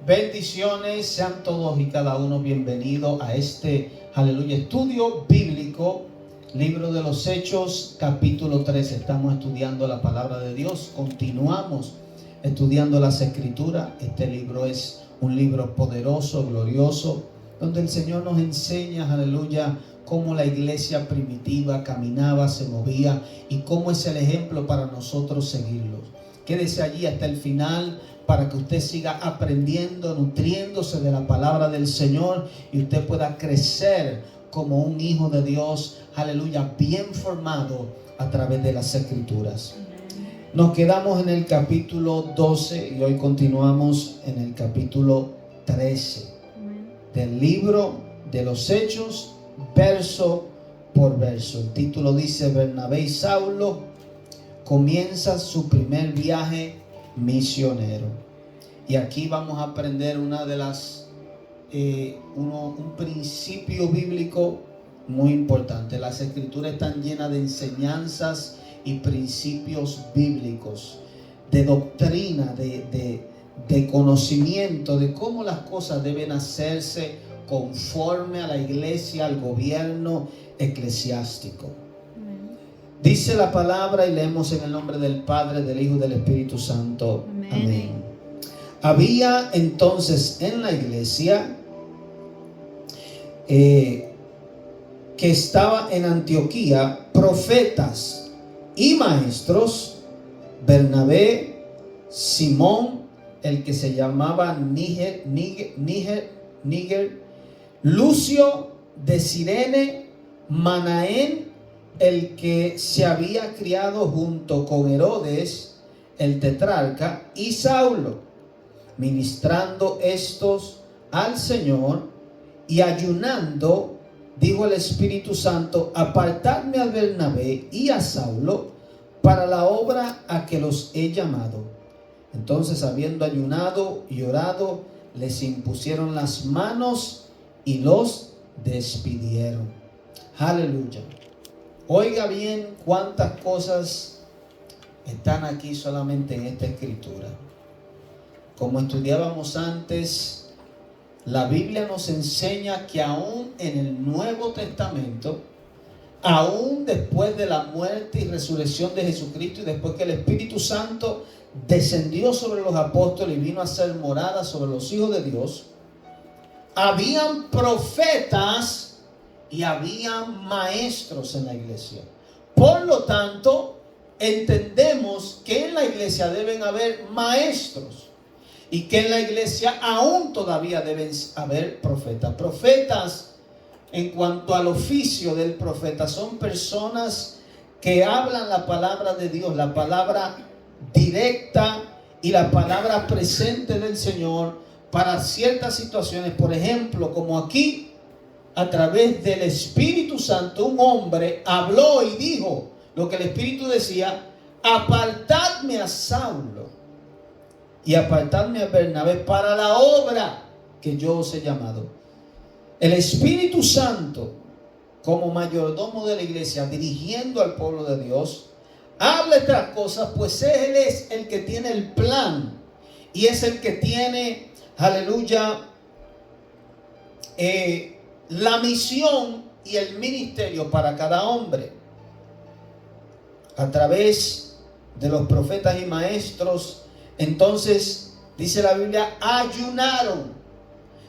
Bendiciones, sean todos y cada uno bienvenidos a este, aleluya, estudio bíblico, libro de los Hechos, capítulo 13. Estamos estudiando la palabra de Dios, continuamos estudiando las Escrituras. Este libro es un libro poderoso, glorioso, donde el Señor nos enseña, aleluya, cómo la iglesia primitiva caminaba, se movía y cómo es el ejemplo para nosotros seguirlos. Quédese allí hasta el final para que usted siga aprendiendo, nutriéndose de la palabra del Señor y usted pueda crecer como un hijo de Dios, aleluya, bien formado a través de las Escrituras. Nos quedamos en el capítulo 12 y hoy continuamos en el capítulo 13 del libro de los Hechos, verso por verso. El título dice: Bernabé y Saulo comienzan su primer viaje misionero. Y aquí vamos a aprender una de las un principio bíblico muy importante. Las Escrituras están llenas de enseñanzas y principios bíblicos, de doctrina, de conocimiento de cómo las cosas deben hacerse conforme a la iglesia, al gobierno eclesiástico. Dice la palabra y leemos en el nombre del Padre, del Hijo y del Espíritu Santo. Amén. Había entonces en la iglesia que estaba en Antioquía profetas y maestros: Bernabé, Simón, el que se llamaba Níger, Lucio de Cirene, Manaén, el que se había criado junto con Herodes el tetrarca, y Saulo, ministrando estos al Señor y ayunando, dijo el Espíritu Santo: apartadme a Bernabé y a Saulo para la obra a que los he llamado. Entonces, habiendo ayunado y orado, les impusieron las manos y los despidieron. Aleluya. Oiga bien cuántas cosas están aquí solamente en esta escritura. Como estudiábamos antes, la Biblia nos enseña que aún en el Nuevo Testamento, aún después de la muerte y resurrección de Jesucristo y después que el Espíritu Santo descendió sobre los apóstoles y vino a ser morada sobre los hijos de Dios, habían profetas y habían maestros en la iglesia. Por lo tanto, entendemos que en la iglesia deben haber maestros y que en la iglesia aún todavía deben haber profetas. Profetas, en cuanto al oficio del profeta, son personas que hablan la palabra de Dios, la palabra directa y la palabra presente del Señor para ciertas situaciones. Por ejemplo, como aquí, a través del Espíritu Santo, un hombre habló y dijo lo que el Espíritu decía: apartadme a Saulo y apartadme a Bernabé para la obra que yo os he llamado. El Espíritu Santo, como mayordomo de la iglesia, dirigiendo al pueblo de Dios, habla estas cosas, pues Él es el que tiene el plan y es el que tiene, aleluya, la misión y el ministerio para cada hombre. A través de los profetas y maestros, entonces, dice la Biblia, ayunaron,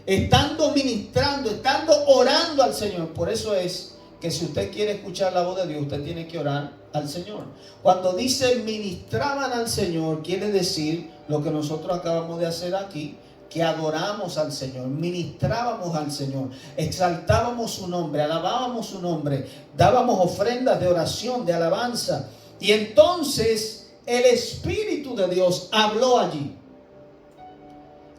estando ministrando, estando orando al Señor. Por eso es que si usted quiere escuchar la voz de Dios, usted tiene que orar al Señor. Cuando dice ministraban al Señor, quiere decir lo que nosotros acabamos de hacer aquí, que adoramos al Señor, ministrábamos al Señor, exaltábamos su nombre, alabábamos su nombre, dábamos ofrendas de oración, de alabanza. Y entonces el Espíritu de Dios habló allí.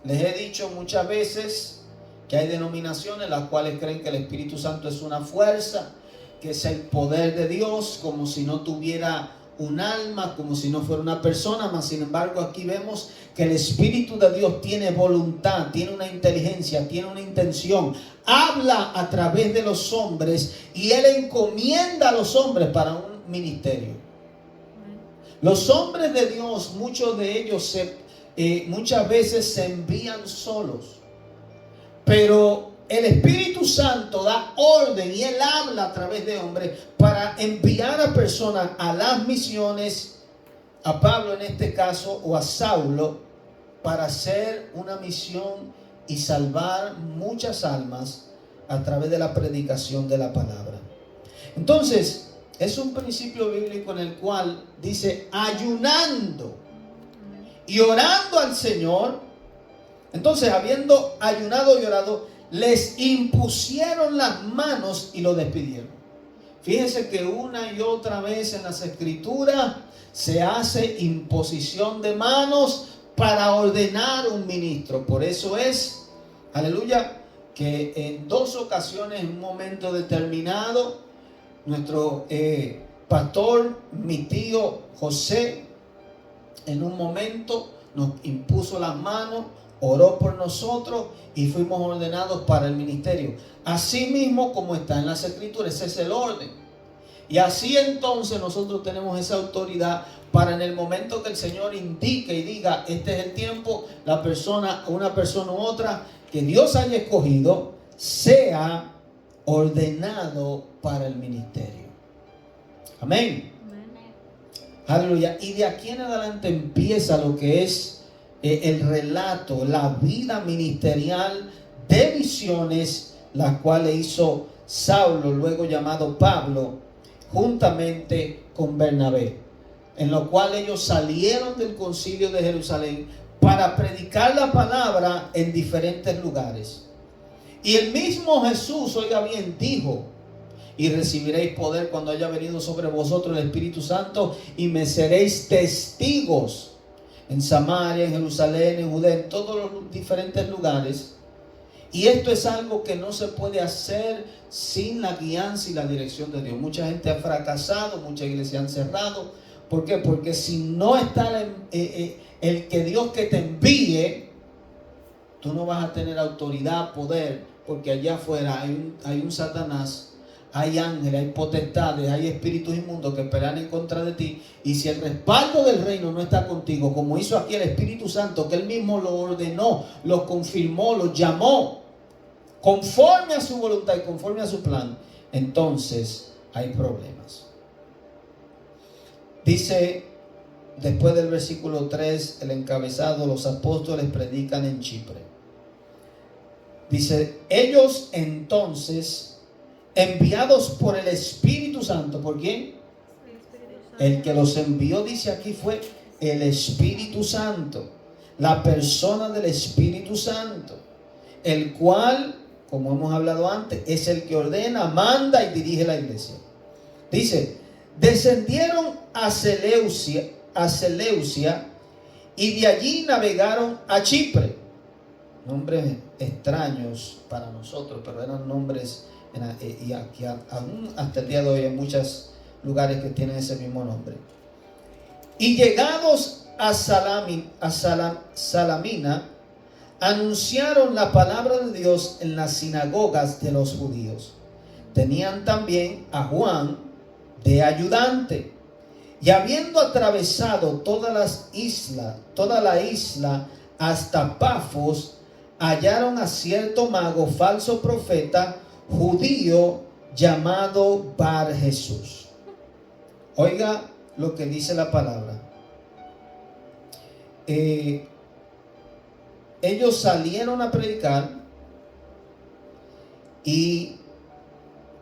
Les he dicho muchas veces que hay denominaciones las cuales creen que el Espíritu Santo es una fuerza, que es el poder de Dios, como si no tuviera un alma, como si no fuera una persona. Mas sin embargo, aquí vemos que el Espíritu de Dios tiene voluntad, tiene una inteligencia, tiene una intención, habla a través de los hombres y Él encomienda a los hombres para un ministerio. Los hombres de Dios, muchos de ellos muchas veces se envían solos. Pero el Espíritu Santo da orden y Él habla a través de hombres para enviar a personas a las misiones, a Pablo en este caso, o a Saulo, para hacer una misión y salvar muchas almas a través de la predicación de la palabra. Entonces, es un principio bíblico en el cual dice, ayunando y orando al Señor. Entonces, habiendo ayunado y orado, les impusieron las manos y lo despidieron. Fíjense que una y otra vez en las Escrituras se hace imposición de manos para ordenar un ministro. Por eso es, aleluya, que en 2 ocasiones, en un momento determinado, nuestro pastor, mi tío José, en un momento nos impuso las manos, oró por nosotros y fuimos ordenados para el ministerio. Así mismo como está en las Escrituras, ese es el orden. Y así entonces nosotros tenemos esa autoridad para en el momento que el Señor indique y diga, este es el tiempo, la persona, una persona u otra que Dios haya escogido, sea ordenado para el ministerio. Amén. Aleluya. Y de aquí en adelante empieza lo que es el relato, la vida ministerial de misiones, las cuales hizo Saulo, luego llamado Pablo, juntamente con Bernabé, en lo cual ellos salieron del concilio de Jerusalén para predicar la palabra en diferentes lugares. Y el mismo Jesús, oiga bien, dijo, y recibiréis poder cuando haya venido sobre vosotros el Espíritu Santo, y me seréis testigos en Samaria, en Jerusalén, en Judea, en todos los diferentes lugares. Y esto es algo que no se puede hacer sin la guianza y la dirección de Dios. Mucha gente ha fracasado, muchas iglesias han cerrado. ¿Por qué? Porque si no está el que Dios que te envíe, tú no vas a tener autoridad, poder, porque allá afuera hay un Satanás, hay ángeles, hay potestades, hay espíritus inmundos que pelean en contra de ti. Y si el respaldo del reino no está contigo, como hizo aquí el Espíritu Santo, que Él mismo lo ordenó, lo confirmó, lo llamó, conforme a su voluntad y conforme a su plan, entonces hay problemas. Dice, después del versículo 3, el encabezado, los apóstoles predican en Chipre. Dice, ellos entonces, enviados por el Espíritu Santo. ¿Por quién? El que los envió, dice aquí, fue el Espíritu Santo, la persona del Espíritu Santo, el cual, como hemos hablado antes, es el que ordena, manda y dirige la iglesia. Dice, descendieron a Seleucia y de allí navegaron a Chipre. Nombres extraños para nosotros, pero eran nombres. Y aquí aún hasta el día de hoy hay muchos lugares que tienen ese mismo nombre. Y llegados a Salamina, anunciaron la palabra de Dios en las sinagogas de los judíos. Tenían también a Juan de ayudante. Y habiendo atravesado toda la isla hasta Pafos, hallaron a cierto mago, falso profeta, judío, llamado Bar Jesús. Oiga lo que dice la palabra. Ellos salieron a predicar y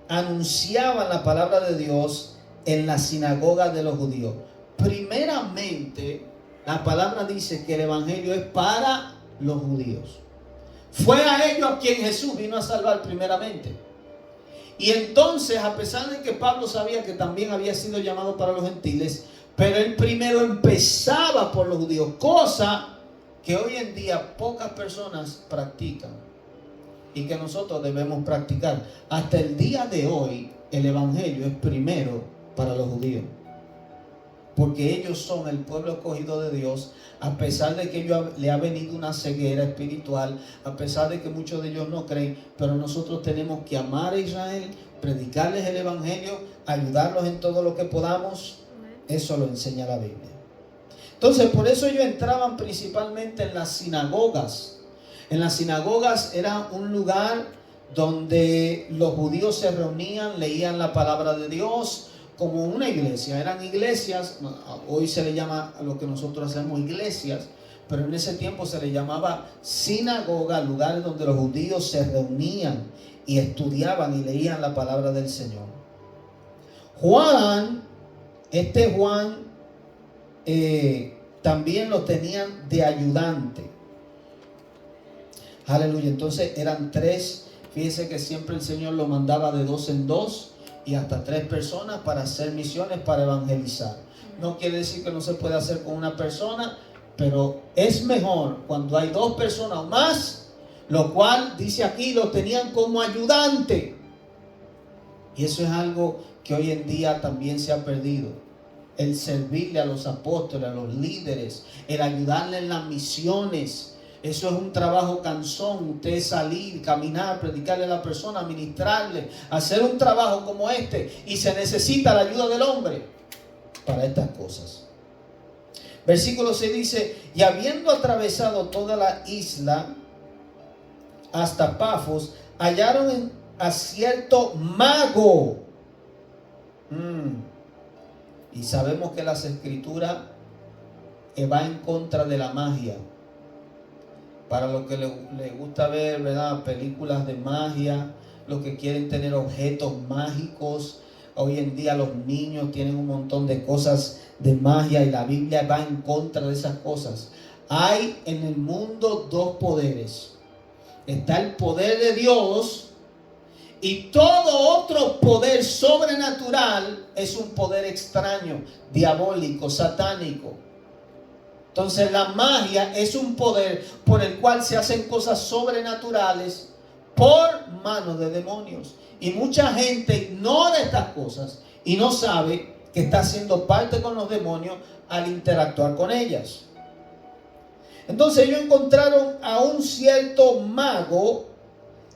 anunciaban la palabra de Dios en la sinagoga de los judíos. Primeramente, la palabra dice que el evangelio es para los judíos. Fue a ellos a quien Jesús vino a salvar primeramente. Y entonces, a pesar de que Pablo sabía que también había sido llamado para los gentiles, pero él primero empezaba por los judíos, cosa que hoy en día pocas personas practican y que nosotros debemos practicar. Hasta el día de hoy, el evangelio es primero para los judíos, porque ellos son el pueblo escogido de Dios, a pesar de que ellos le ha venido una ceguera espiritual, a pesar de que muchos de ellos no creen, pero nosotros tenemos que amar a Israel, predicarles el evangelio, ayudarlos en todo lo que podamos. Eso lo enseña la Biblia. Entonces, por eso ellos entraban principalmente en las sinagogas. En las sinagogas era un lugar donde los judíos se reunían, leían la palabra de Dios, como una iglesia. Eran iglesias, hoy se le llama a lo que nosotros hacemos iglesias, pero en ese tiempo se le llamaba sinagoga, lugares donde los judíos se reunían y estudiaban y leían la palabra del Señor. Juan, también lo tenían de ayudante. Aleluya. Entonces eran 3. Fíjense que siempre el Señor lo mandaba de 2 en 2 y hasta 3 personas para hacer misiones, para evangelizar. No quiere decir que no se puede hacer con una persona, pero es mejor cuando hay 2 personas o más, lo cual dice aquí lo tenían como ayudante. Y eso es algo que hoy en día también se ha perdido. El servirle a los apóstoles, a los líderes, el ayudarle en las misiones. Eso es un trabajo cansón. Usted salir, caminar, predicarle a la persona, ministrarle, hacer un trabajo como este. Y se necesita la ayuda del hombre para estas cosas. Versículo 6 dice: y habiendo atravesado toda la isla hasta Pafos, hallaron a cierto mago. Y sabemos que las escrituras va en contra de la magia. Para los que les gusta ver, ¿verdad?, películas de magia, los que quieren tener objetos mágicos. Hoy en día los niños tienen un montón de cosas de magia y la Biblia va en contra de esas cosas. Hay en el mundo 2 poderes. Está el poder de Dios y todo otro poder sobrenatural es un poder extraño, diabólico, satánico. Entonces la magia es un poder por el cual se hacen cosas sobrenaturales por mano de demonios. Y mucha gente ignora estas cosas y no sabe que está haciendo parte con los demonios al interactuar con ellas. Entonces ellos encontraron a un cierto mago,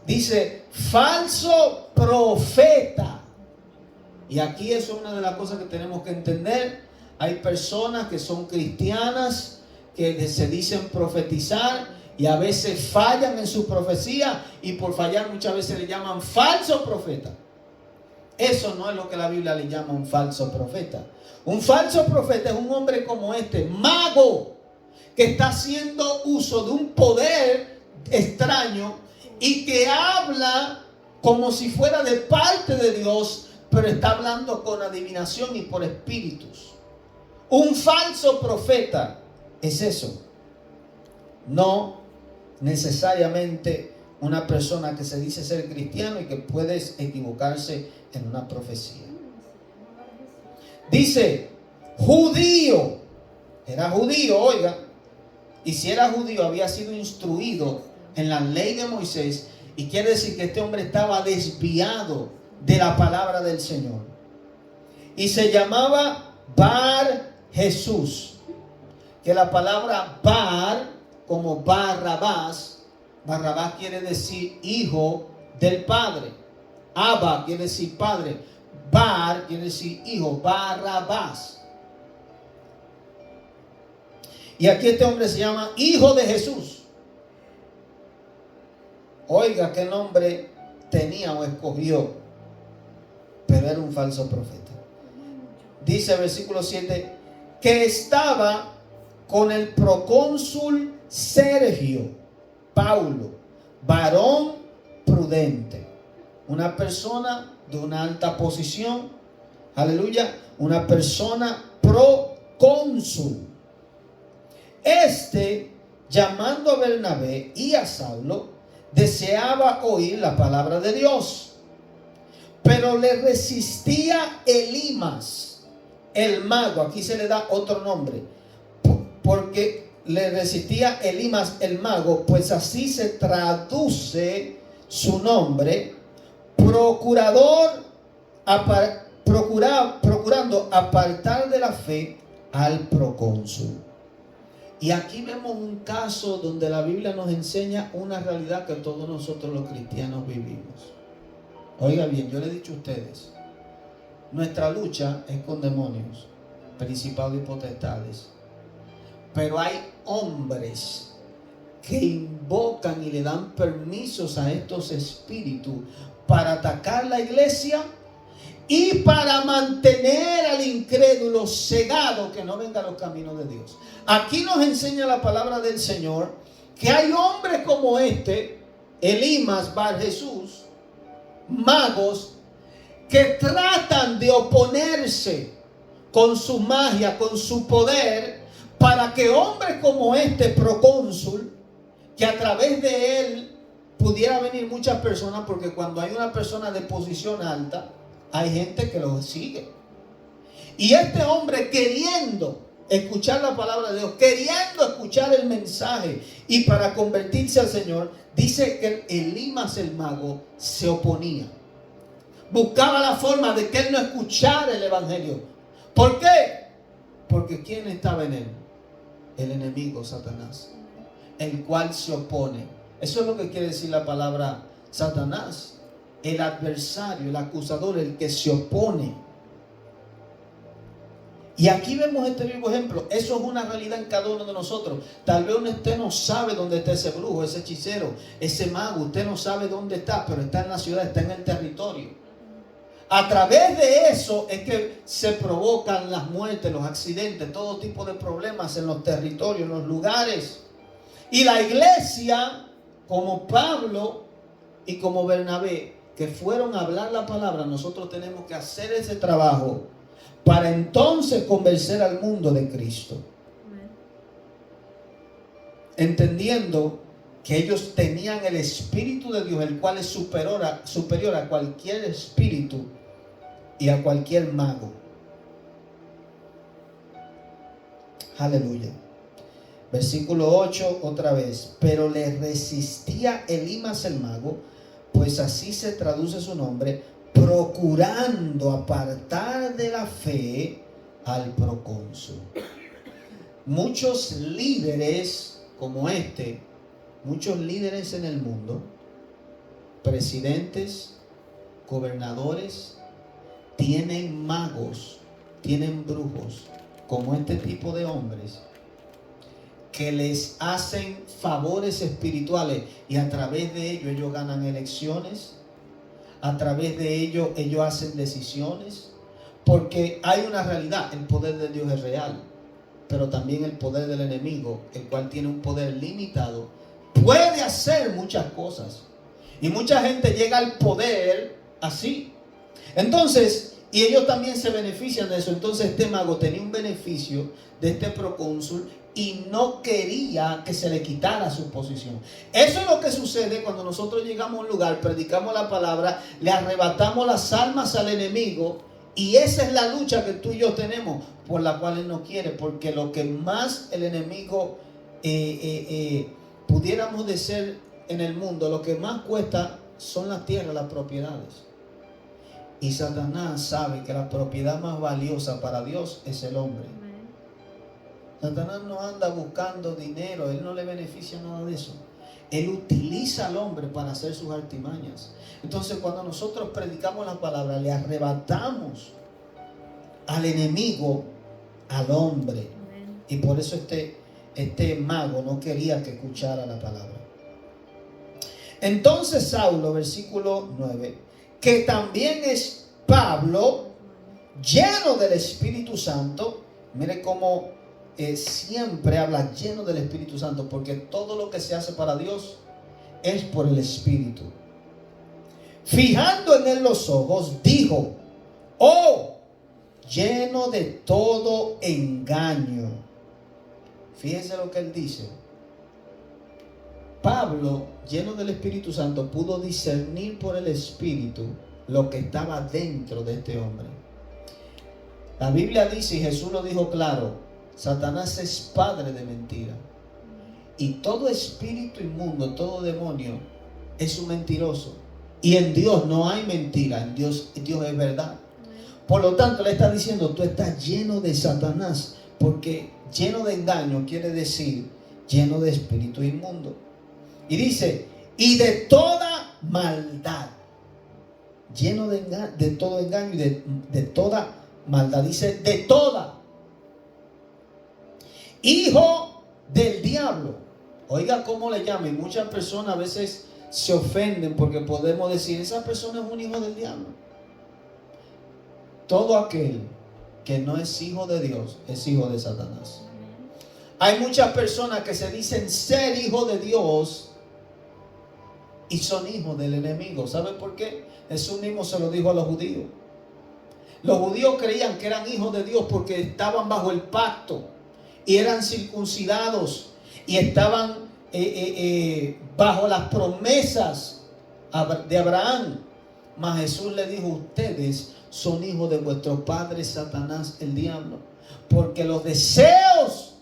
dice, falso profeta. Y aquí eso es una de las cosas que tenemos que entender. Hay personas que son cristianas, que se dicen profetizar y a veces fallan en su profecía, y por fallar muchas veces le llaman falso profeta. Eso no es lo que la Biblia le llama un falso profeta. Un falso profeta es un hombre como este, mago, que está haciendo uso de un poder extraño y que habla como si fuera de parte de Dios, pero está hablando con adivinación y por espíritus. Un falso profeta es eso. No necesariamente una persona que se dice ser cristiano y que puede equivocarse en una profecía. Dice, judío. Era judío, oiga. Y si era judío, había sido instruido en la ley de Moisés. Y quiere decir que este hombre estaba desviado de la palabra del Señor. Y se llamaba Bar Jesús. Que la palabra Bar, como Barrabás, Barrabás quiere decir hijo del padre. Abba quiere decir padre. Bar quiere decir hijo. Barrabás. Y aquí este hombre se llama hijo de Jesús. Oiga qué nombre tenía o escogió, pero era un falso profeta. Dice el versículo 7 que estaba con el procónsul Sergio Paulo, varón prudente, una persona de una alta posición, aleluya, una persona procónsul. Llamando a Bernabé y a Saulo, deseaba oír la palabra de Dios, pero le resistía Elimas, el mago. Aquí se le da otro nombre, porque le resistía Elimas, el mago, pues así se traduce su nombre, procurando apartar de la fe al procónsul. Y aquí vemos un caso donde la Biblia nos enseña una realidad que todos nosotros los cristianos vivimos. Oiga bien, yo le he dicho a ustedes, nuestra lucha es con demonios, principados y potestades. Pero hay hombres que invocan y le dan permisos a estos espíritus para atacar la iglesia y para mantener al incrédulo cegado, que no venga a los caminos de Dios. Aquí nos enseña la palabra del Señor que hay hombres como este, Elimas Bar Jesús, magos, que tratan de oponerse con su magia, con su poder, para que hombres como este procónsul, que a través de él pudiera venir muchas personas, porque cuando hay una persona de posición alta, hay gente que lo sigue. Y este hombre, queriendo escuchar la palabra de Dios, queriendo escuchar el mensaje y para convertirse al Señor, dice que Elimas el mago se oponía. Buscaba la forma de que él no escuchara el evangelio. ¿Por qué? Porque ¿quién estaba en él? El enemigo, Satanás, el cual se opone. Eso es lo que quiere decir la palabra Satanás. El adversario, el acusador, el que se opone. Y aquí vemos este vivo ejemplo. Eso es una realidad en cada uno de nosotros. Tal vez usted no sabe dónde está ese brujo, ese hechicero, ese mago. Usted no sabe dónde está, pero está en la ciudad, está en el territorio. A través de eso es que se provocan las muertes, los accidentes, todo tipo de problemas en los territorios, en los lugares. Y la iglesia, como Pablo y como Bernabé, que fueron a hablar la palabra, nosotros tenemos que hacer ese trabajo para entonces convencer al mundo de Cristo. Entendiendo que ellos tenían el Espíritu de Dios, el cual es superior a cualquier espíritu y a cualquier mago. Aleluya. Versículo 8 otra vez. Pero le resistía Elimas el mago, pues así se traduce su nombre, procurando apartar de la fe al procónsul. Muchos líderes como este, muchos líderes en el mundo, presidentes, gobernadores, tienen magos, tienen brujos, como este tipo de hombres, que les hacen favores espirituales y a través de ello ellos ganan elecciones, a través de ello ellos hacen decisiones, porque hay una realidad: el poder de Dios es real, pero también el poder del enemigo, el cual tiene un poder limitado, puede hacer muchas cosas, y mucha gente llega al poder así. Entonces, y ellos también se benefician de eso. Entonces este mago tenía un beneficio de este procónsul y no quería que se le quitara su posición. Eso es lo que sucede cuando nosotros llegamos a un lugar, predicamos la palabra, le arrebatamos las almas al enemigo, y esa es la lucha que tú y yo tenemos, por la cual él no quiere, porque lo que más el enemigo pudiéramos decir en el mundo, lo que más cuesta son las tierras, las propiedades. Y Satanás sabe que la propiedad más valiosa para Dios es el hombre. Satanás no anda buscando dinero, él no le beneficia nada de eso. Él utiliza al hombre para hacer sus artimañas. Entonces, cuando nosotros predicamos la palabra, le arrebatamos al enemigo, al hombre. Y por eso este mago no quería que escuchara la palabra. Entonces Saulo, versículo 9, que también es Pablo, lleno del Espíritu Santo. Mire cómo siempre habla lleno del Espíritu Santo, porque todo lo que se hace para Dios es por el Espíritu. Fijando en él los ojos, dijo: oh, lleno de todo engaño. Fíjense lo que él dice. Pablo, lleno del Espíritu Santo, pudo discernir por el Espíritu lo que estaba dentro de este hombre. La Biblia dice, y Jesús lo dijo claro: Satanás es padre de mentira. Y todo espíritu inmundo, todo demonio es un mentiroso. Y en Dios no hay mentira, en Dios es verdad. Por lo tanto, le está diciendo: tú estás lleno de Satanás, porque lleno de engaño quiere decir lleno de espíritu inmundo. Y dice: y de toda maldad. Lleno de todo engaño y de toda maldad. Dice: de toda. hijo del diablo. Oiga cómo le llaman. Muchas personas a veces se ofenden porque podemos decir, esa persona es un hijo del diablo. Todo aquel que no es hijo de Dios es hijo de Satanás. Hay muchas personas que se dicen ser hijo de Dios y son hijos del enemigo. ¿Sabe por qué? Jesús mismo se lo dijo a los judíos. Los judíos creían que eran hijos de Dios porque estaban bajo el pacto y eran circuncidados y estaban bajo las promesas de Abraham. Mas Jesús le dijo, ustedes son hijos de vuestro padre Satanás, el diablo, porque los deseos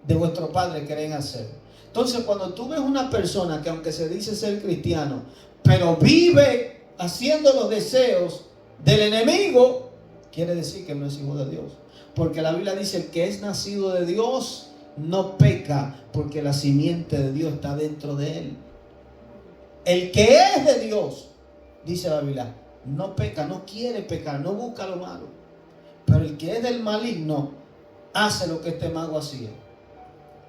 de vuestro padre quieren hacer. Entonces, cuando tú ves una persona que aunque se dice ser cristiano, pero vive haciendo los deseos del enemigo, quiere decir que no es hijo de Dios. Porque la Biblia dice, el que es nacido de Dios no peca, porque la simiente de Dios está dentro de él. El que es de Dios, dice la Biblia, no peca, no quiere pecar, no busca lo malo. Pero el que es del maligno hace lo que este mago hacía.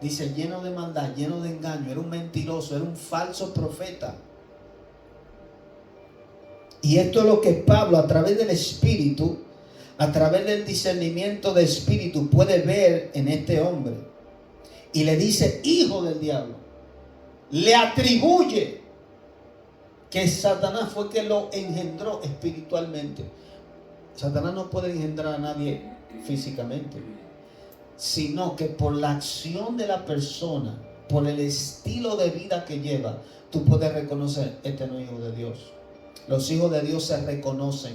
Dice, lleno de maldad, lleno de engaño, era un mentiroso, era un falso profeta. Y esto es lo que Pablo, a través del Espíritu, a través del discernimiento del Espíritu, puede ver en este hombre. Y le dice, hijo del diablo. Le atribuye que Satanás fue que lo engendró espiritualmente. Satanás no puede engendrar a nadie físicamente, sino que por la acción de la persona, por el estilo de vida que lleva, tú puedes reconocer, este no es hijo de Dios. Los hijos de Dios se reconocen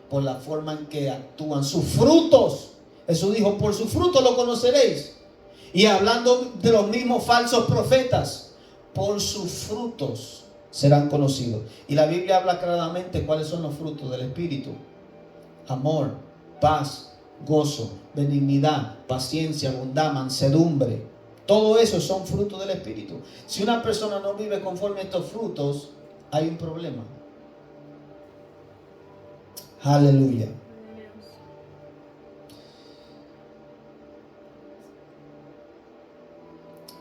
por la forma en que actúan, sus frutos. Jesús dijo, por sus frutos lo conoceréis. Y hablando de los mismos falsos profetas, por sus frutos serán conocidos. Y la Biblia habla claramente cuáles son los frutos del Espíritu: amor, paz, gozo, benignidad, paciencia, bondad, mansedumbre. Todo eso son frutos del Espíritu. Si una persona no vive conforme a estos frutos, hay un problema. Aleluya.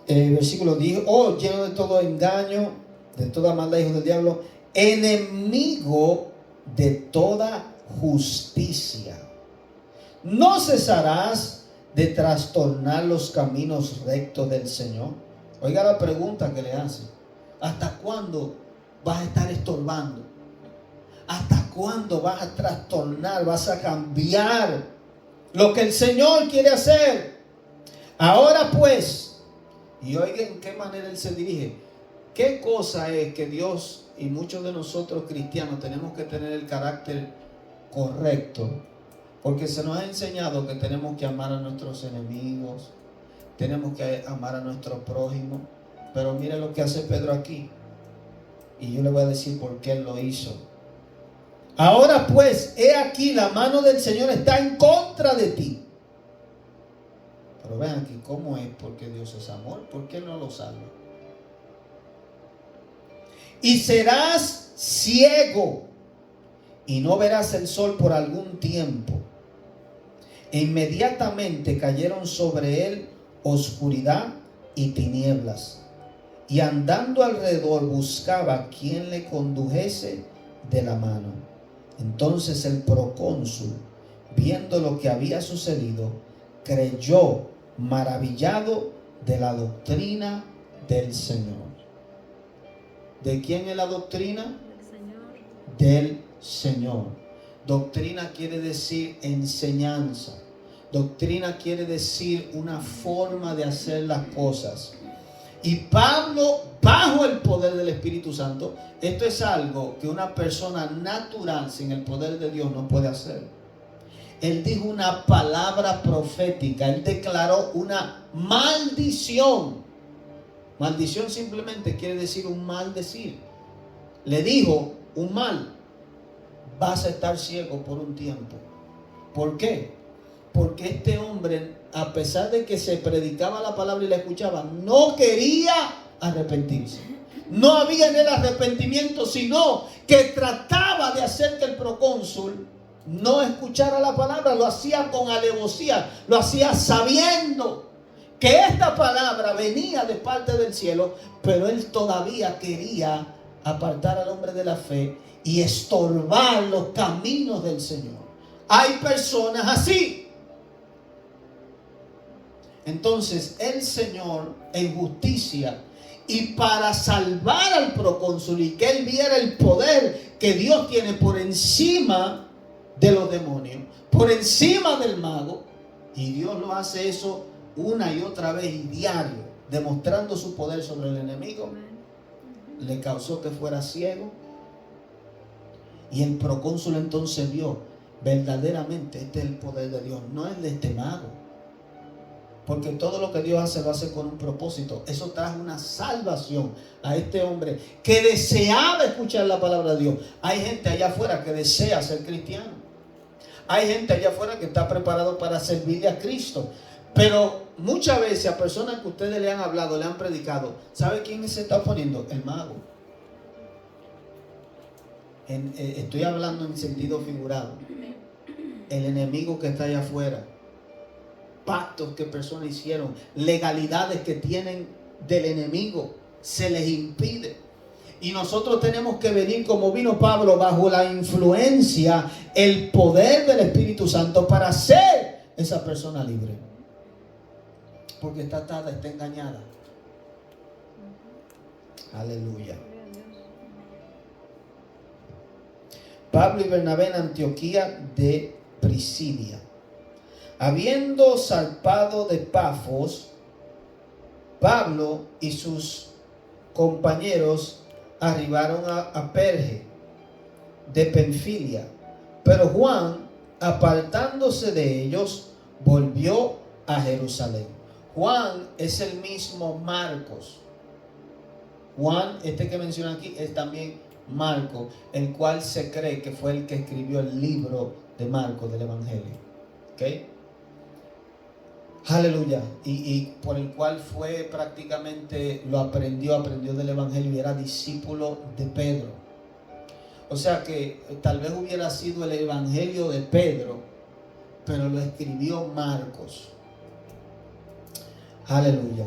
Versículo 10. Oh, lleno de todo engaño, de toda maldad, hijo del diablo, enemigo de toda justicia. ¿No cesarás de trastornar los caminos rectos del Señor? Oiga la pregunta que le hace. ¿Hasta cuándo vas a estar estorbando? ¿Hasta cuándo vas a trastornar? ¿Vas a cambiar lo que el Señor quiere hacer? Ahora pues, y oigan en qué manera Él se dirige. ¿Qué cosa es que Dios y muchos de nosotros cristianos tenemos que tener el carácter correcto? Porque se nos ha enseñado que tenemos que amar a nuestros enemigos, tenemos que amar a nuestro prójimo. Pero mire lo que hace Pedro aquí. Y yo le voy a decir por qué Él lo hizo. Ahora pues, he aquí, la mano del Señor está en contra de ti. Pero vean aquí, ¿cómo es? Porque Dios es amor. ¿Por qué no lo salva? Y serás ciego y no verás el sol por algún tiempo. E inmediatamente cayeron sobre él oscuridad y tinieblas. Y andando alrededor buscaba quien le condujese de la mano. Entonces el procónsul, viendo lo que había sucedido, creyó maravillado de la doctrina del Señor. ¿De quién es la doctrina? Del Señor. Doctrina quiere decir enseñanza. Doctrina quiere decir una forma de hacer las cosas. Y Pablo, bajo el poder del Espíritu Santo, esto es algo que una persona natural sin el poder de Dios no puede hacer. Él dijo una palabra profética. Él declaró una maldición. Maldición simplemente quiere decir un mal decir. Le dijo un mal. Vas a estar ciego por un tiempo. ¿Por qué? Porque este hombre, a pesar de que se predicaba la palabra y la escuchaba, no quería arrepentirse. No había en él arrepentimiento, sino que trataba de hacer que el procónsul no escuchara la palabra. Lo hacía con alevosía, lo hacía sabiendo que esta palabra venía de parte del cielo, pero él todavía quería apartar al hombre de la fe y estorbar los caminos del Señor. Hay personas así. Entonces el Señor, en justicia y para salvar al procónsul y que él viera el poder que Dios tiene por encima de los demonios, por encima del mago, y Dios lo hace eso una y otra vez y diario, demostrando su poder sobre el enemigo, le causó que fuera ciego. Y el procónsul entonces vio, verdaderamente este es el poder de Dios, no es de este mago. Porque todo lo que Dios hace, lo hace con un propósito. Eso trajo una salvación a este hombre que deseaba escuchar la palabra de Dios. Hay gente allá afuera que desea ser cristiano. Hay gente allá afuera que está preparado para servirle a Cristo. Pero muchas veces a personas que ustedes le han hablado, le han predicado, ¿sabe quién se está oponiendo? El mago. Estoy hablando en sentido figurado. El enemigo que está allá afuera. Pactos que personas hicieron, legalidades que tienen del enemigo, se les impide. Y nosotros tenemos que venir como vino Pablo, bajo la influencia, el poder del Espíritu Santo, para hacer esa persona libre. Porque está atada, está engañada. Aleluya. Pablo y Bernabé en Antioquía de Pisidia. Habiendo zarpado de Pafos, Pablo y sus compañeros arribaron a Perge de Panfilia. Pero Juan, apartándose de ellos, volvió a Jerusalén. Juan es el mismo Marcos. Juan, este que menciona aquí, es también Marcos, el cual se cree que fue el que escribió el libro de Marcos del Evangelio. ¿Ok? Aleluya. Y por el cual fue prácticamente, lo aprendió del Evangelio y era discípulo de Pedro. O sea que tal vez hubiera sido el Evangelio de Pedro, pero lo escribió Marcos. Aleluya.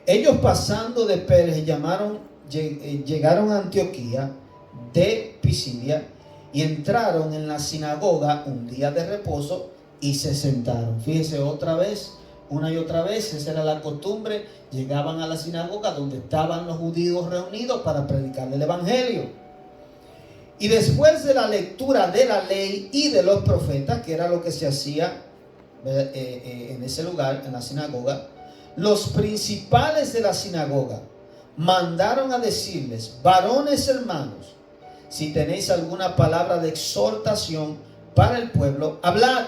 Ellos pasando de Perge llegaron a Antioquía de Pisidia y entraron en la sinagoga un día de reposo y se sentaron. Fíjese otra vez, una y otra vez, esa era la costumbre. Llegaban a la sinagoga donde estaban los judíos reunidos para predicar el Evangelio. Y después de la lectura de la ley y de los profetas, que era lo que se hacía en ese lugar, en la sinagoga, los principales de la sinagoga mandaron a decirles: varones hermanos, si tenéis alguna palabra de exhortación para el pueblo, hablad.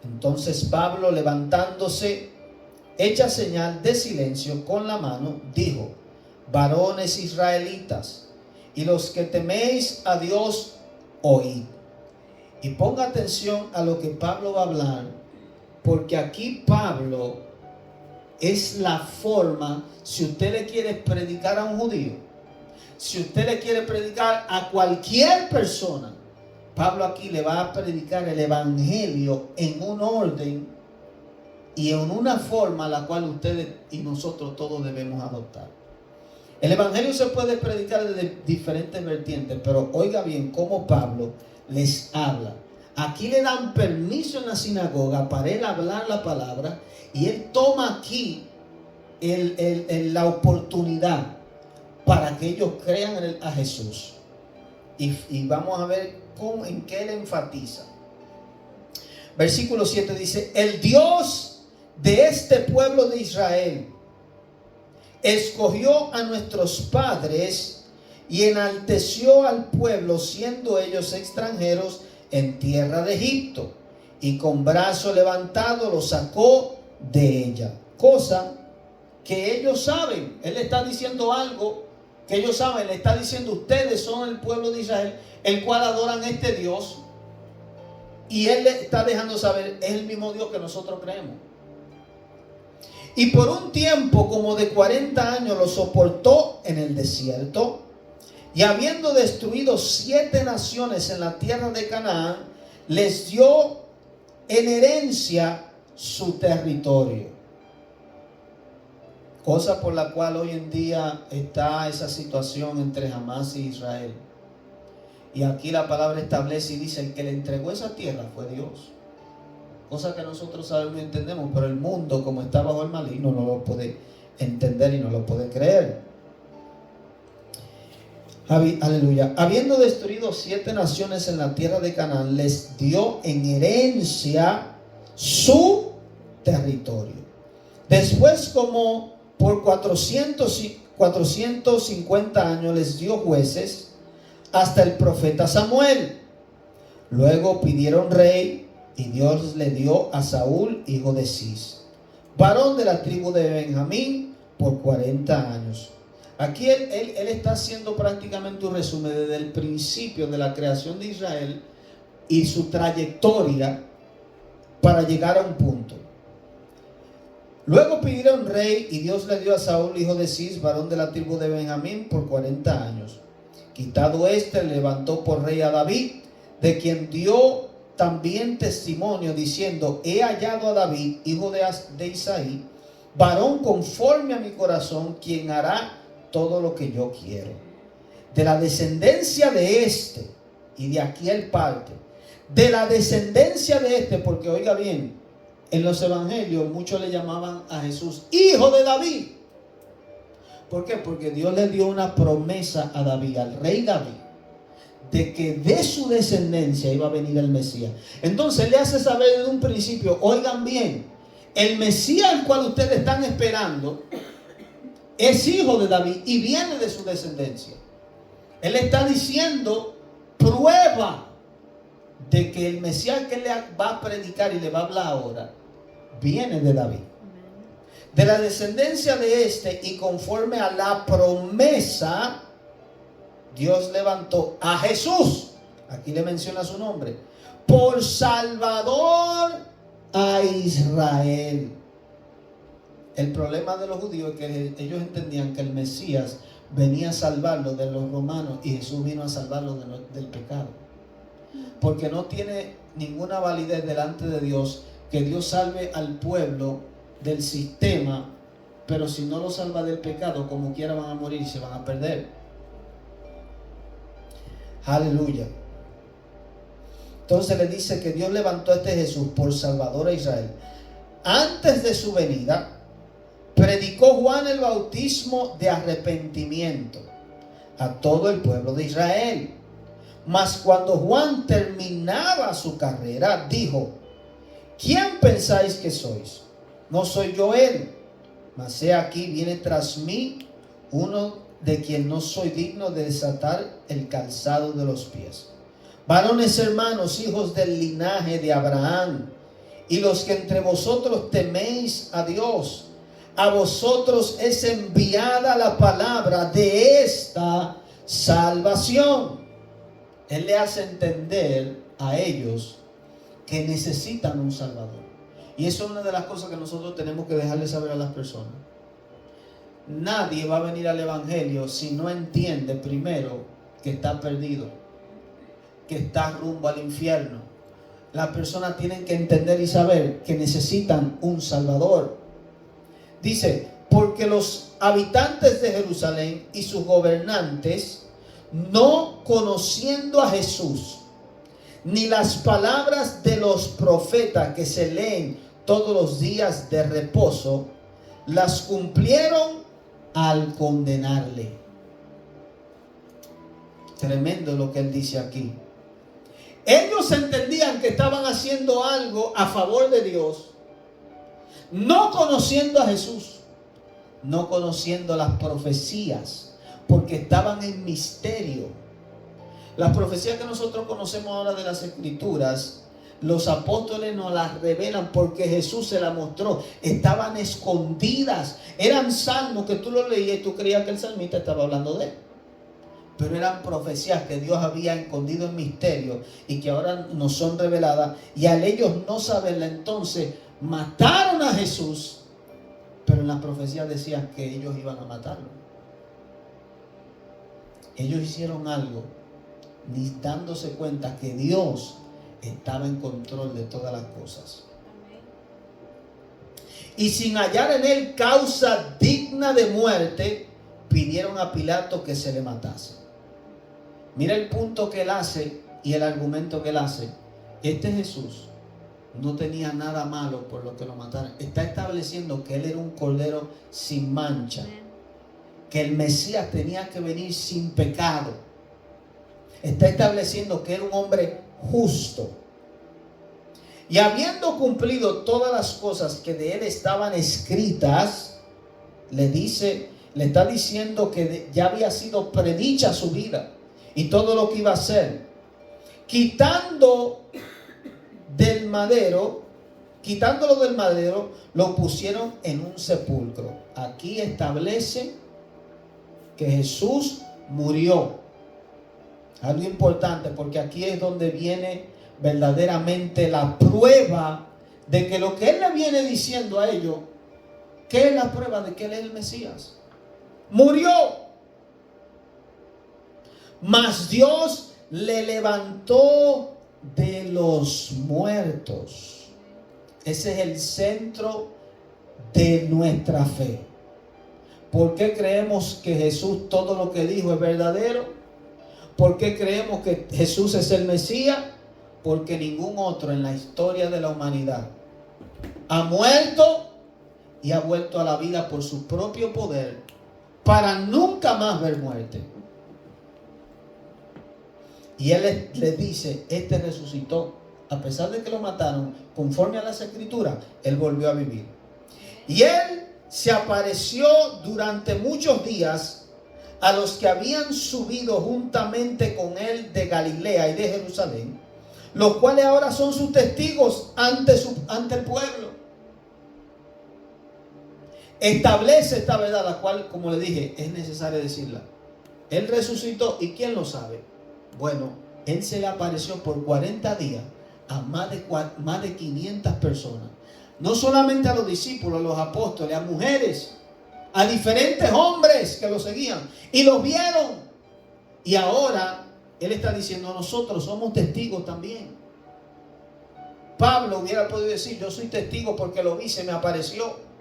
Entonces Pablo, levantándose, hecha señal de silencio con la mano, dijo: varones israelitas, y los que teméis a Dios, oíd. Y ponga atención a lo que Pablo va a hablar, porque aquí Pablo es la forma, si usted le quiere predicar a un judío, si usted le quiere predicar a cualquier persona, Pablo aquí le va a predicar el Evangelio en un orden y en una forma la cual ustedes y nosotros todos debemos adoptar. El Evangelio se puede predicar desde diferentes vertientes, pero oiga bien cómo Pablo les habla. Aquí le dan permiso en la sinagoga para él hablar la palabra, y él toma aquí la oportunidad para que ellos crean a Jesús. Y vamos a ver en qué él enfatiza. Versículo 7 dice: el Dios de este pueblo de Israel escogió a nuestros padres y enalteció al pueblo, siendo ellos extranjeros en tierra de Egipto, y con brazo levantado los sacó de ella. Cosa que ellos saben. Él está diciendo algo que ellos saben. Le está diciendo: ustedes son el pueblo de Israel, el cual adoran a este Dios. Y él le está dejando saber, es el mismo Dios que nosotros creemos. Y por un tiempo como de 40 años lo soportó en el desierto. Y habiendo destruido 7 naciones en la tierra de Canaán, les dio en herencia su territorio. Cosa por la cual hoy en día está esa situación entre Hamás y Israel. Y aquí la palabra establece y dice: el que le entregó esa tierra fue Dios. Cosa que nosotros sabemos y entendemos, pero el mundo, como está bajo el maligno, no lo puede entender y no lo puede creer. Aleluya. Habiendo destruido 7 naciones en la tierra de Canaán, les dio en herencia su territorio. Después, como por 450 años, les dio jueces hasta el profeta Samuel. Luego pidieron rey, y Dios le dio a Saúl, hijo de Cis, varón de la tribu de Benjamín, por 40 años. Aquí él está haciendo prácticamente un resumen desde el principio de la creación de Israel y su trayectoria para llegar a un punto. Luego pidieron rey, y Dios le dio a Saúl, hijo de Cis, varón de la tribu de Benjamín, por 40 años. Quitado le levantó por rey a David, de quien dio también testimonio, diciendo: he hallado a David, hijo de Isaí, varón conforme a mi corazón, quien hará todo lo que yo quiero. De la descendencia de y de aquí él parte, de la descendencia de porque oiga bien, en los evangelios muchos le llamaban a Jesús hijo de David. ¿Por qué? Porque Dios le dio una promesa a David, al rey David, de que de su descendencia iba a venir el Mesías. Entonces le hace saber desde un principio: oigan bien, el Mesías al cual ustedes están esperando es hijo de David y viene de su descendencia. Él está diciendo: prueba de que el Mesías que le va a predicar y le va a hablar ahora viene de David, de la descendencia de y conforme a la promesa Dios levantó a Jesús, aquí le menciona su nombre, por Salvador a Israel. El problema de los judíos es que ellos entendían que el Mesías venía a salvarlos de los romanos, y Jesús vino a salvarlos del pecado. Porque no tiene ninguna validez delante de Dios que Dios salve al pueblo del sistema, pero si no lo salva del pecado, como quiera van a morir y se van a perder. Aleluya. Entonces le dice que Dios levantó a Jesús por Salvador a Israel. Antes de su venida, predicó Juan el bautismo de arrepentimiento a todo el pueblo de Israel. Mas cuando Juan terminaba su carrera, dijo: ¿quién pensáis que sois? No soy yo él, mas he aquí viene tras mí uno de quien no soy digno de desatar el calzado de los pies. Varones hermanos, hijos del linaje de Abraham, y los que entre vosotros teméis a Dios, a vosotros es enviada la palabra de esta salvación. Él le hace entender a ellos que necesitan un Salvador. Y eso es una de las cosas que nosotros tenemos que dejarle saber a las personas. Nadie va a venir al evangelio si no entiende primero que está perdido, que está rumbo al infierno. Las personas tienen que entender y saber que necesitan un Salvador. Dice: porque los habitantes de Jerusalén y sus gobernantes, no conociendo a Jesús, ni las palabras de los profetas que se leen todos los días de reposo, las cumplieron al condenarle. Tremendo lo que él dice aquí. Ellos entendían que estaban haciendo algo a favor de Dios, no conociendo a Jesús, no conociendo las profecías, porque estaban en misterio. Las profecías que nosotros conocemos ahora de las Escrituras, los apóstoles nos las revelan porque Jesús se las mostró. Estaban escondidas. Eran salmos que tú los leías y tú creías que el salmista estaba hablando de él. Pero eran profecías que Dios había escondido en misterio y que ahora nos son reveladas. Y al ellos no saberla, entonces mataron a Jesús. Pero en las profecías decían que ellos iban a matarlo. Ellos hicieron algo ni dándose cuenta que Dios estaba en control de todas las cosas. Y sin hallar en él causa digna digna de muerte, pidieron a Pilato que se le matase. Mira el punto que él hace y el argumento que él hace. Este Jesús no tenía nada malo por lo que lo mataron. Está estableciendo que él era un cordero sin mancha, que el Mesías tenía que venir sin pecado. Está estableciendo que era un hombre justo. Y habiendo cumplido todas las cosas que de él estaban escritas, le está diciendo que ya había sido predicha su vida y todo lo que iba a hacer. Quitándolo del madero, lo pusieron en un sepulcro. Aquí establece que Jesús murió. Algo importante, porque aquí es donde viene verdaderamente la prueba de que lo que él le viene diciendo a ellos, ¿qué es la prueba de que él es el Mesías? Murió. Mas Dios le levantó de los muertos. Ese es el centro de nuestra fe. ¿Por qué creemos que Jesús todo lo que dijo es verdadero? ¿Por qué creemos que Jesús es el Mesías? Porque ningún otro en la historia de la humanidad ha muerto y ha vuelto a la vida por su propio poder para nunca más ver muerte. Y él le dice, este resucitó. A pesar de que lo mataron, conforme a las escrituras, él volvió a vivir. Y él se apareció durante muchos días a los que habían subido juntamente con él de Galilea y de Jerusalén, los cuales ahora son sus testigos ante el pueblo. Establece esta verdad, la cual, como le dije, es necesario decirla. Él resucitó, ¿y quién lo sabe? Bueno, él se le apareció por 40 días a más de 500 personas. No solamente a los discípulos, a los apóstoles, a mujeres, a diferentes hombres que lo seguían y lo vieron. Y ahora él está diciendo, nosotros somos testigos también. Pablo hubiera podido decir, yo soy testigo porque lo vi, se me apareció.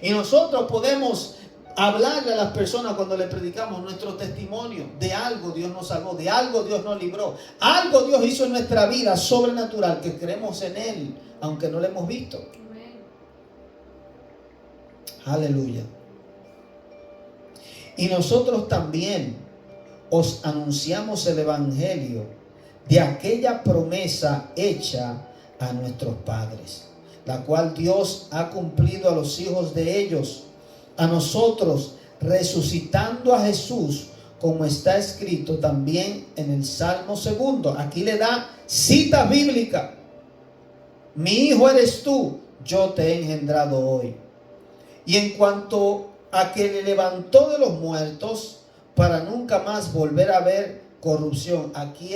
Y nosotros podemos hablarle a las personas cuando le predicamos nuestro testimonio. De algo Dios nos salvó, de algo Dios nos libró, algo Dios hizo en nuestra vida sobrenatural, que creemos en Él, aunque no lo hemos visto. Aleluya. Y nosotros también os anunciamos el evangelio de aquella promesa hecha a nuestros padres, la cual Dios ha cumplido a los hijos de ellos, a nosotros, resucitando a Jesús, como está escrito también en el Salmo 2. Aquí le da cita bíblica. Mi hijo eres tú, yo te he engendrado hoy. Y en cuanto a que le levantó de los muertos para nunca más volver a ver corrupción. Aquí,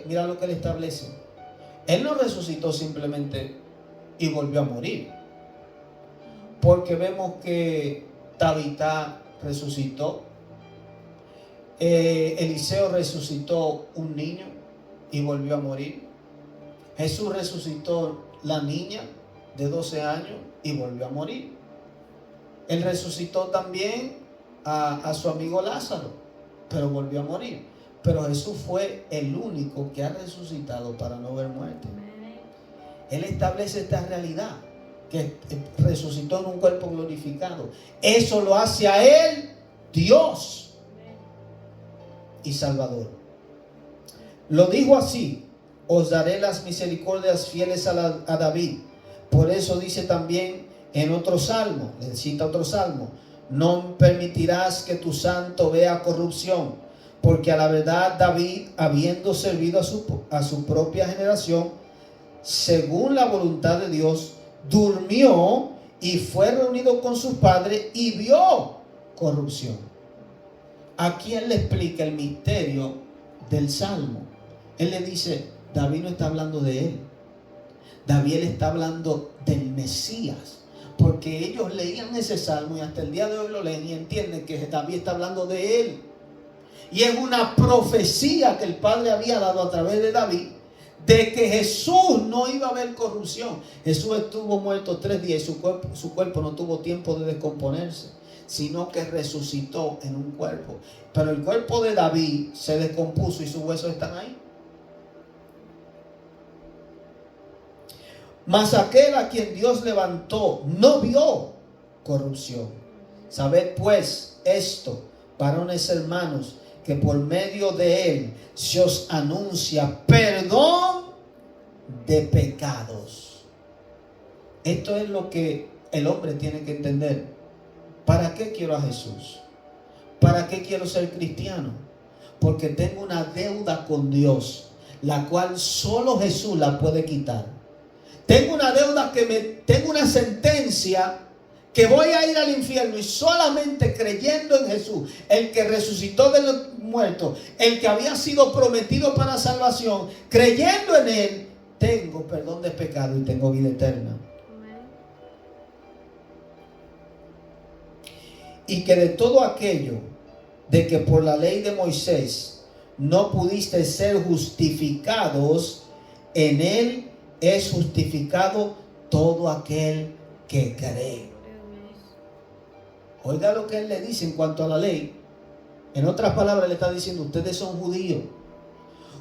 mira lo que él establece. Él no resucitó simplemente y volvió a morir. Porque vemos que Tabitá resucitó. Eliseo resucitó un niño y volvió a morir. Jesús resucitó la niña de 12 años y volvió a morir. Él resucitó también a su amigo Lázaro, pero volvió a morir. Pero Jesús fue el único que ha resucitado para no ver muerte. Él establece esta realidad, que resucitó en un cuerpo glorificado. Eso lo hace a Él Dios y Salvador. Lo dijo así: os daré las misericordias fieles a David. Por eso dice también en otro salmo, le cita otro salmo: no permitirás que tu santo vea corrupción, porque a la verdad David, habiendo servido a su propia generación, según la voluntad de Dios, durmió y fue reunido con sus padres y vio corrupción. Aquí él le explica el misterio del salmo. Él le dice, David no está hablando de él. David está hablando del Mesías. Porque ellos leían ese salmo y hasta el día de hoy lo leen y entienden que David está hablando de él. Y es una profecía que el Padre había dado a través de David, de que Jesús no iba a haber corrupción. Jesús estuvo muerto 3 días y su cuerpo no tuvo tiempo de descomponerse. sino que resucitó en un cuerpo. Pero el cuerpo de David se descompuso y sus huesos están ahí. Mas aquel a quien Dios levantó no vio corrupción. Sabed pues esto, varones hermanos, que por medio de él se os anuncia perdón de pecados. Esto es lo que el hombre tiene que entender. ¿Para qué quiero a Jesús? ¿Para qué quiero ser cristiano? Porque tengo una deuda con Dios, la cual solo Jesús la puede quitar. Tengo una deuda tengo una sentencia que voy a ir al infierno, y solamente creyendo en Jesús, el que resucitó de los muertos, el que había sido prometido para salvación, creyendo en él, tengo perdón de pecado y tengo vida eterna. Y que de todo aquello de que por la ley de Moisés no pudiste ser justificados, en él es justificado todo aquel que cree. Oiga lo que él le dice en cuanto a la ley. En otras palabras le está diciendo: ustedes son judíos,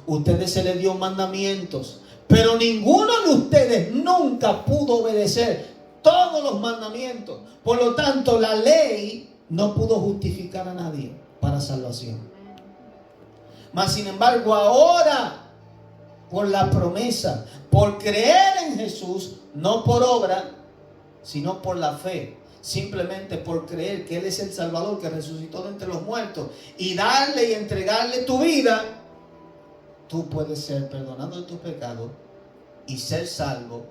ustedes se les dio mandamientos, pero ninguno de ustedes nunca pudo obedecer todos los mandamientos. Por lo tanto, la ley no pudo justificar a nadie para salvación. Mas sin embargo, ahora, por la promesa, por creer en Jesús, no por obra, sino por la fe, simplemente por creer que Él es el Salvador que resucitó de entre los muertos, y darle y entregarle tu vida, tú puedes ser perdonado de tus pecados y ser salvo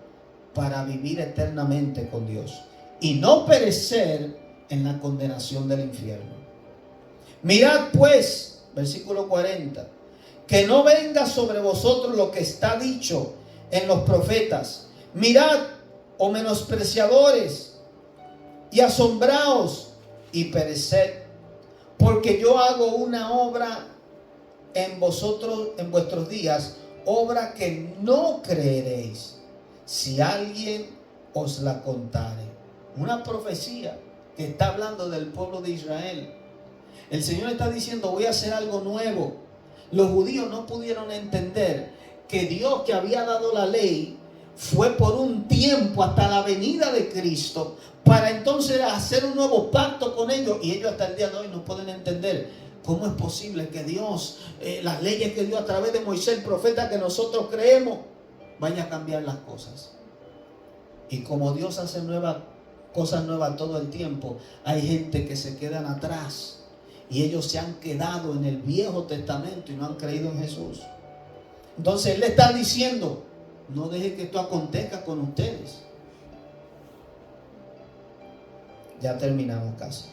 para vivir eternamente con Dios y no perecer en la condenación del infierno. Mirad pues, versículo 40, que no venga sobre vosotros lo que está dicho en los profetas. Mirad, oh menospreciadores, y asombraos y pereced, porque yo hago una obra en vosotros, en vuestros días, obra que no creeréis, si alguien os la contare. Una profecía que está hablando del pueblo de Israel. El Señor está diciendo: voy a hacer algo nuevo. Los judíos no pudieron entender que Dios, que había dado la ley, fue por un tiempo hasta la venida de Cristo, para entonces hacer un nuevo pacto con ellos. Y ellos hasta el día de hoy no pueden entender cómo es posible que Dios, las leyes que dio a través de Moisés, el profeta que nosotros creemos, vaya a cambiar las cosas. Y como Dios hace cosas nuevas todo el tiempo, hay gente que se quedan atrás y ellos se han quedado en el Viejo Testamento y no han creído en Jesús. Entonces Él le está diciendo: no deje que esto acontezca con ustedes. Ya terminamos casi.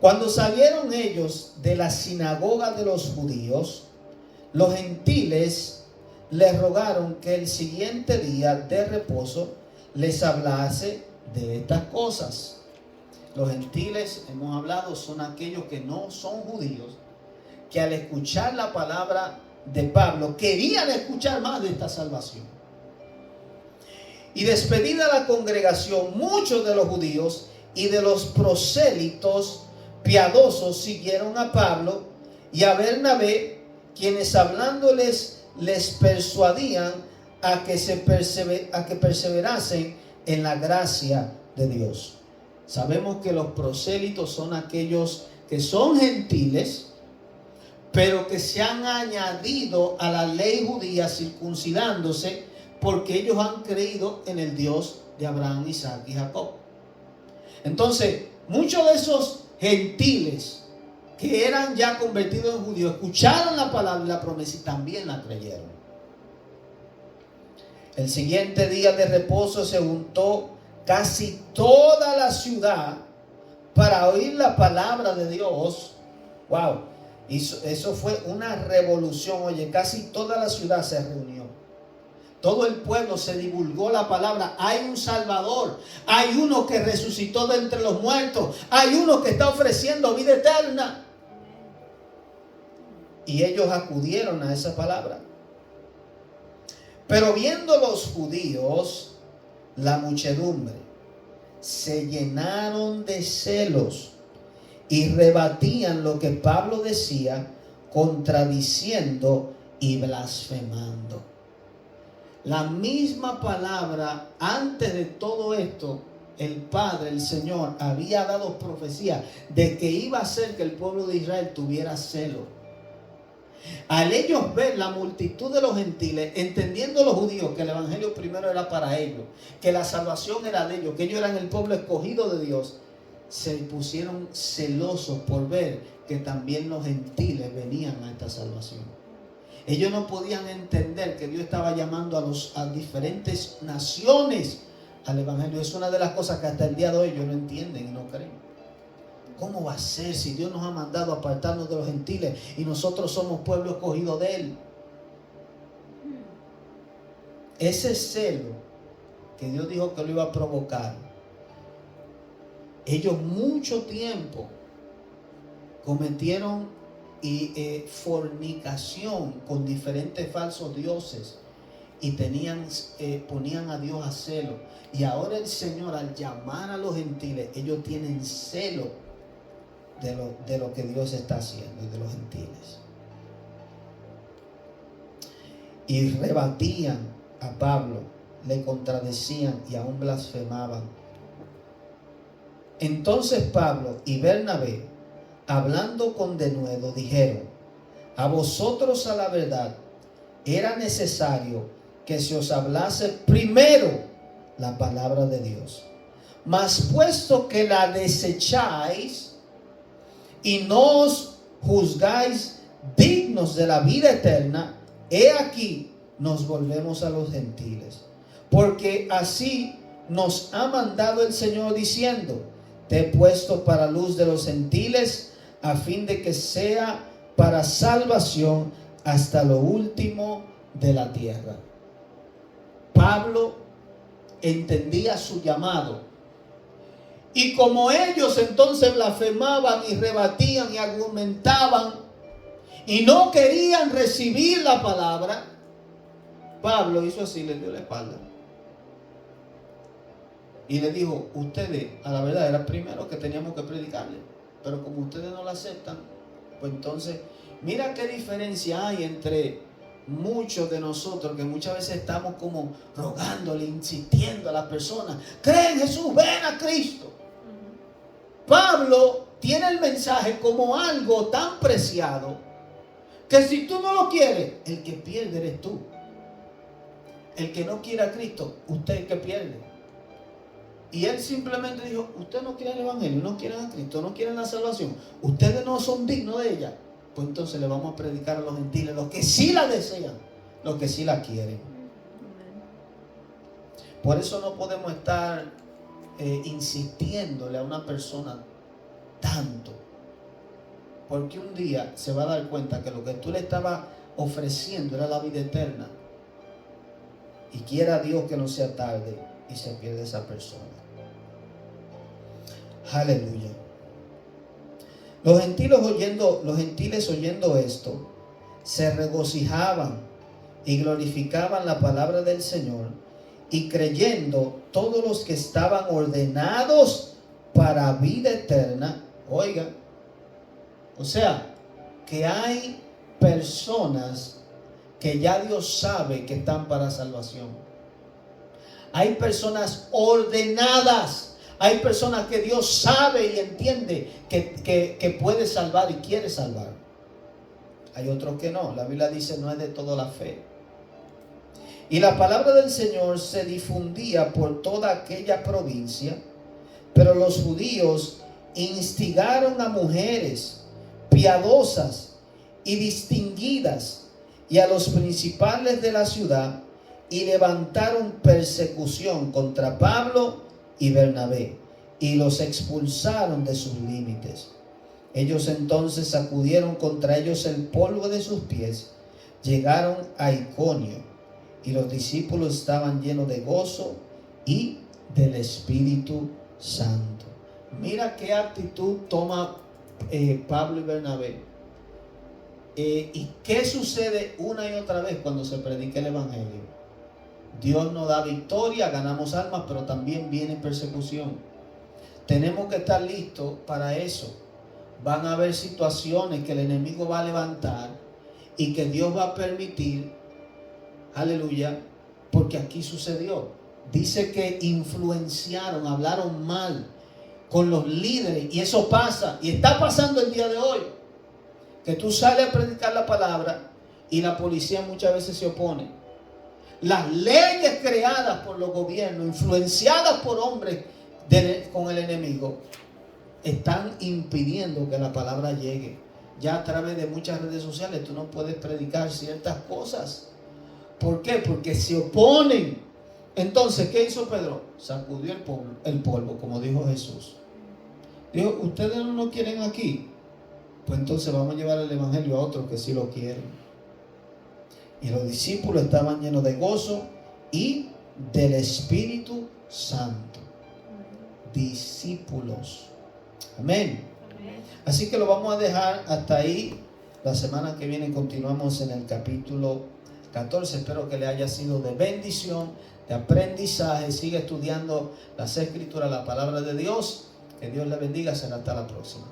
Cuando salieron ellos de la sinagoga de los judíos, los gentiles les rogaron que el siguiente día de reposo les hablase de estas cosas. Los gentiles, hemos hablado, son aquellos que no son judíos, que al escuchar la palabra de Pablo querían escuchar más de esta salvación. Y despedida la congregación, muchos de los judíos y de los prosélitos piadosos siguieron a Pablo y a Bernabé, quienes hablándoles les persuadían a que perseverasen en la gracia de Dios. Sabemos que los prosélitos son aquellos que son gentiles, pero que se han añadido a la ley judía circuncidándose, porque ellos han creído en el Dios de Abraham, Isaac y Jacob. Entonces, muchos de esos gentiles que eran ya convertidos en judíos escucharon la palabra y la promesa y también la creyeron. El siguiente día de reposo se juntó casi toda la ciudad para oír la palabra de Dios. Wow, eso fue una revolución. Oye, casi toda la ciudad se reunió. Todo el pueblo se divulgó la palabra. Hay un Salvador, hay uno que resucitó de entre los muertos, hay uno que está ofreciendo vida eterna. Y ellos acudieron a esa palabra. Pero viendo los judíos la muchedumbre, se llenaron de celos y rebatían lo que Pablo decía, contradiciendo y blasfemando. La misma palabra, antes de todo esto, el Padre, el Señor, había dado profecía de que iba a hacer que el pueblo de Israel tuviera celo. Al ellos ver la multitud de los gentiles, entendiendo los judíos que el evangelio primero era para ellos, que la salvación era de ellos, que ellos eran el pueblo escogido de Dios, se pusieron celosos por ver que también los gentiles venían a esta salvación. Ellos no podían entender que Dios estaba llamando a diferentes naciones al evangelio. Es una de las cosas que hasta el día de hoy ellos no entienden y no creen. ¿Cómo va a ser si Dios nos ha mandado a apartarnos de los gentiles y nosotros somos pueblo escogido de Él? Ese celo que Dios dijo que lo iba a provocar, ellos mucho tiempo cometieron fornicación con diferentes falsos dioses y ponían a Dios a celo. Y ahora el Señor, al llamar a los gentiles, ellos tienen celo de lo que Dios está haciendo y de los gentiles. Y rebatían a Pablo, le contradecían y aún blasfemaban. Entonces Pablo y Bernabé, hablando con denuedo, dijeron: a vosotros a la verdad era necesario que se os hablase primero la palabra de Dios. Mas puesto que la desecháis y no os juzgáis dignos de la vida eterna, he aquí nos volvemos a los gentiles. Porque así nos ha mandado el Señor diciendo: te he puesto para luz de los gentiles, a fin de que sea para salvación hasta lo último de la tierra. Pablo entendía su llamado. Y como ellos entonces blasfemaban y rebatían y argumentaban y no querían recibir la palabra, Pablo hizo así, les dio la espalda. Y le dijo: ustedes, a la verdad, era primero que teníamos que predicarle. Pero como ustedes no la aceptan, pues entonces, mira qué diferencia hay entre muchos de nosotros que muchas veces estamos como rogándole, insistiendo a las personas: cree en Jesús, ven a Cristo. Pablo tiene el mensaje como algo tan preciado que si tú no lo quieres, el que pierde eres tú. El que no quiere a Cristo, usted es el que pierde. Y él simplemente dijo: ustedes no quieren el evangelio, no quieren a Cristo, no quieren la salvación, ustedes no son dignos de ella. Pues entonces le vamos a predicar a los gentiles, los que sí la desean, los que sí la quieren. Por eso no podemos estar insistiéndole a una persona tanto, porque un día se va a dar cuenta que lo que tú le estabas ofreciendo era la vida eterna, y quiera Dios que no sea tarde y se pierde esa persona. Aleluya. Los gentiles oyendo esto, se regocijaban y glorificaban la palabra del Señor, y creyendo todos los que estaban ordenados para vida eterna. Oiga, o sea, que hay personas que ya Dios sabe que están para salvación. Hay personas ordenadas. Hay personas que Dios sabe y entiende que puede salvar y quiere salvar. Hay otros que no. La Biblia dice: no es de todo la fe. Y la palabra del Señor se difundía por toda aquella provincia, pero los judíos instigaron a mujeres piadosas y distinguidas y a los principales de la ciudad, y levantaron persecución contra Pablo y Bernabé, y los expulsaron de sus límites. Ellos entonces sacudieron contra ellos el polvo de sus pies, llegaron a Iconio, y los discípulos estaban llenos de gozo y del Espíritu Santo. Mira qué actitud toma Pablo y Bernabé. ¿Y qué sucede una y otra vez cuando se predica el evangelio? Dios nos da victoria, ganamos almas, pero también viene persecución. Tenemos que estar listos para eso, van a haber situaciones que el enemigo va a levantar y que Dios va a permitir, aleluya, porque aquí sucedió. Dice que influenciaron, hablaron mal con los líderes, y eso pasa, y está pasando el día de hoy, que tú sales a predicar la palabra y la policía muchas veces se opone. Las leyes creadas por los gobiernos, influenciadas por hombres con el enemigo, están impidiendo que la palabra llegue. Ya a través de muchas redes sociales tú no puedes predicar ciertas cosas. ¿Por qué? Porque se oponen. Entonces, ¿qué hizo Pedro? Sacudió el polvo, como dijo Jesús. Dijo, ustedes no lo quieren aquí, pues entonces vamos a llevar el evangelio a otros que sí lo quieren. Y los discípulos estaban llenos de gozo y del Espíritu Santo. Discípulos. Amén. Así que lo vamos a dejar hasta ahí. La semana que viene continuamos en el capítulo 14. Espero que le haya sido de bendición, de aprendizaje. Sigue estudiando las Escrituras, la palabra de Dios. Que Dios le bendiga. Será hasta la próxima.